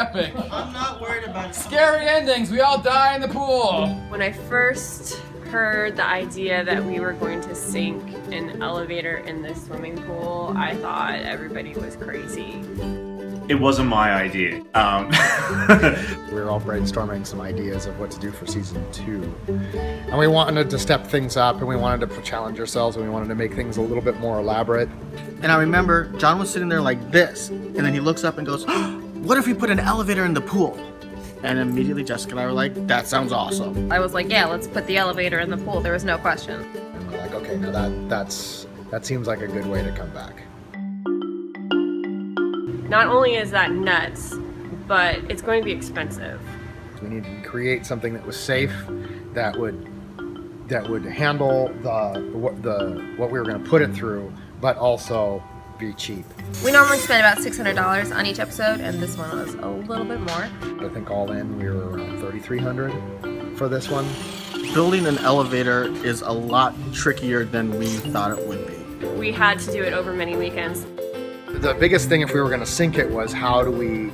Epic. I'm not worried about it. Scary endings. We all die in the pool. When I first heard the idea that we were going to sink an elevator in this swimming pool, I thought everybody was crazy. It wasn't my idea. We were all brainstorming some ideas of what to do for season 2. And we wanted to step things up, and we wanted to challenge ourselves, and we wanted to make things a little bit more elaborate. And I remember John was sitting there like this, and then he looks up and goes, what if we put an elevator in the pool? And immediately Jessica and I were like, that sounds awesome. I was like, yeah, let's put the elevator in the pool. There was no question. And we're like, okay, now that seems like a good way to come back. Not only is that nuts, but it's going to be expensive. We needed to create something that was safe, that would handle what we were going to put it through, but also be cheap. We normally spend about $600 on each episode, and this one was a little bit more. I think all in we were around $3,300 for this one. Building an elevator is a lot trickier than we thought it would be. We had to do it over many weekends. The biggest thing if we were going to sink it was how do we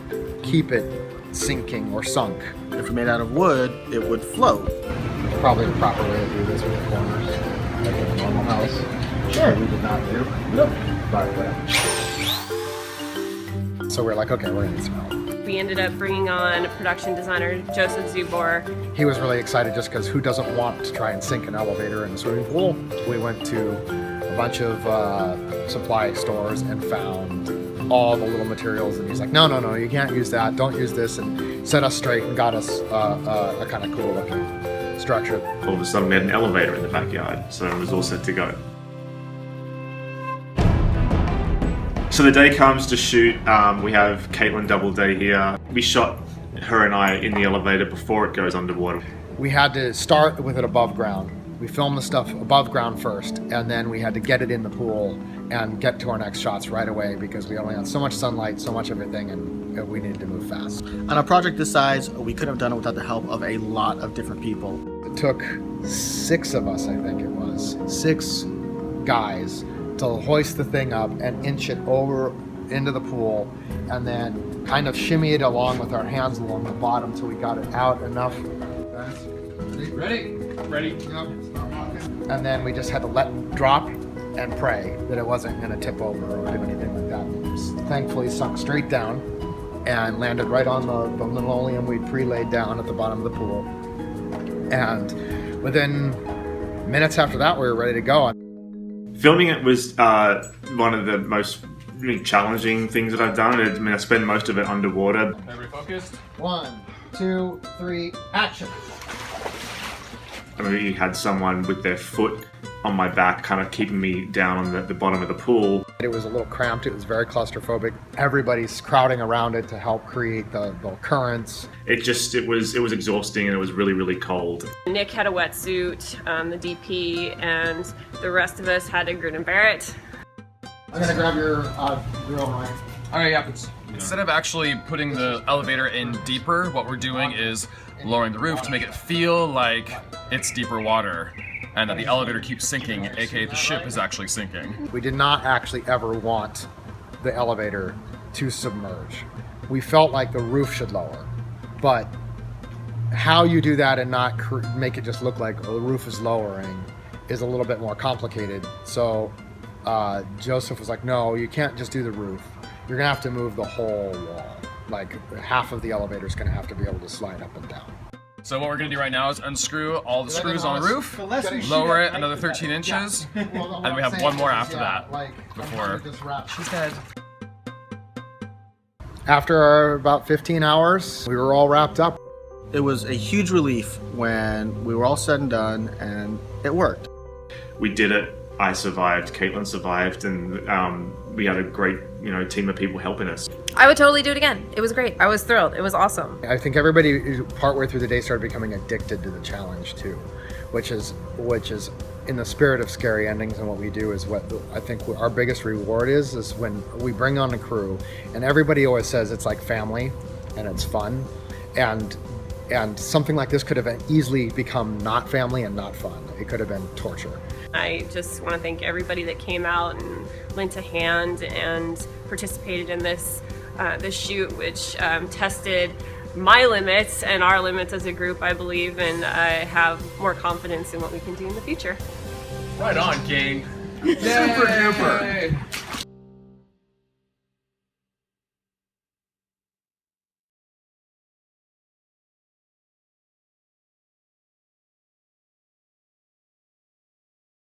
keep it sinking or sunk? If we made it out of wood, it would float. There's probably a proper way to do this with the corners, like in a normal house. Sure. We did not do. Nope. So we're like, okay, we're going to need some help. We ended up bringing on production designer Joseph Zubor. He was really excited just because who doesn't want to try and sink an elevator in a swimming pool? We went to a bunch of supply stores and found all the little materials, and he's like, no, you can't use that, don't use this, and set us straight and got us a kind of cool looking structure. All of a sudden we had an elevator in the backyard, so it was all set to go. So the day comes to shoot. We have Caitlin Doubleday here. We shot her and I in the elevator before it goes underwater. We had to start with it above ground. We filmed the stuff above ground first, and then we had to get it in the pool and get to our next shots right away because we only had so much sunlight, so much everything, and we needed to move fast. On a project this size, we couldn't have done it without the help of a lot of different people. It took 6 of us, I think it was, 6 guys to hoist the thing up and inch it over into the pool and then kind of shimmy it along with our hands along the bottom until we got it out enough. Guys, Ready? Ready. yep. And then we just had to let it drop and pray that it wasn't going to tip over or do anything like that. Thankfully sunk straight down and landed right on the linoleum we'd pre-laid down at the bottom of the pool. And within minutes after that, we were ready to go. Filming it was one of the most challenging things that I've done. I mean, I spend most of it underwater. Everybody focused? 1, 2, 3, action! I mean, you had someone with their foot on my back kind of keeping me down on the bottom of the pool. It was a little cramped, it was very claustrophobic. Everybody's crowding around it to help create the currents. It was exhausting, and it was really, really cold. Nick had a wetsuit, the DP, and the rest of us had to grin and bear it. I'm gonna grab your drill knife. Alright, yeah. Instead of actually putting the elevator in deeper, what we're doing is lowering the roof to make it feel like it's deeper water and that the elevator keeps sinking, aka the ship is actually sinking. We did not actually ever want the elevator to submerge. We felt like the roof should lower, but how you do that and not make it just look like the roof is lowering is a little bit more complicated. So Joseph was like, no, you can't just do the roof. You're gonna have to move the whole wall. Like half of the elevator is gonna have to be able to slide up and down. So what we're gonna do right now is unscrew all the screws on the roof, lower it another 13 inches, and we have one more after that before she's dead. After about 15 hours, we were all wrapped up. It was a huge relief when we were all said and done, and it worked. We did it. I survived. Caitlin survived, and we had a great, team of people helping us. I would totally do it again. It was great. I was thrilled. It was awesome. I think everybody partway through the day started becoming addicted to the challenge too, which is in the spirit of scary endings, and what we do is what I think our biggest reward is when we bring on a crew, and everybody always says it's like family and it's fun, and something like this could have easily become not family and not fun. It could have been torture. I just want to thank everybody that came out and lent a hand and participated in this this shoot, which tested my limits and our limits as a group, I believe, and I have more confidence in what we can do in the future. Right on, gang. Super duper.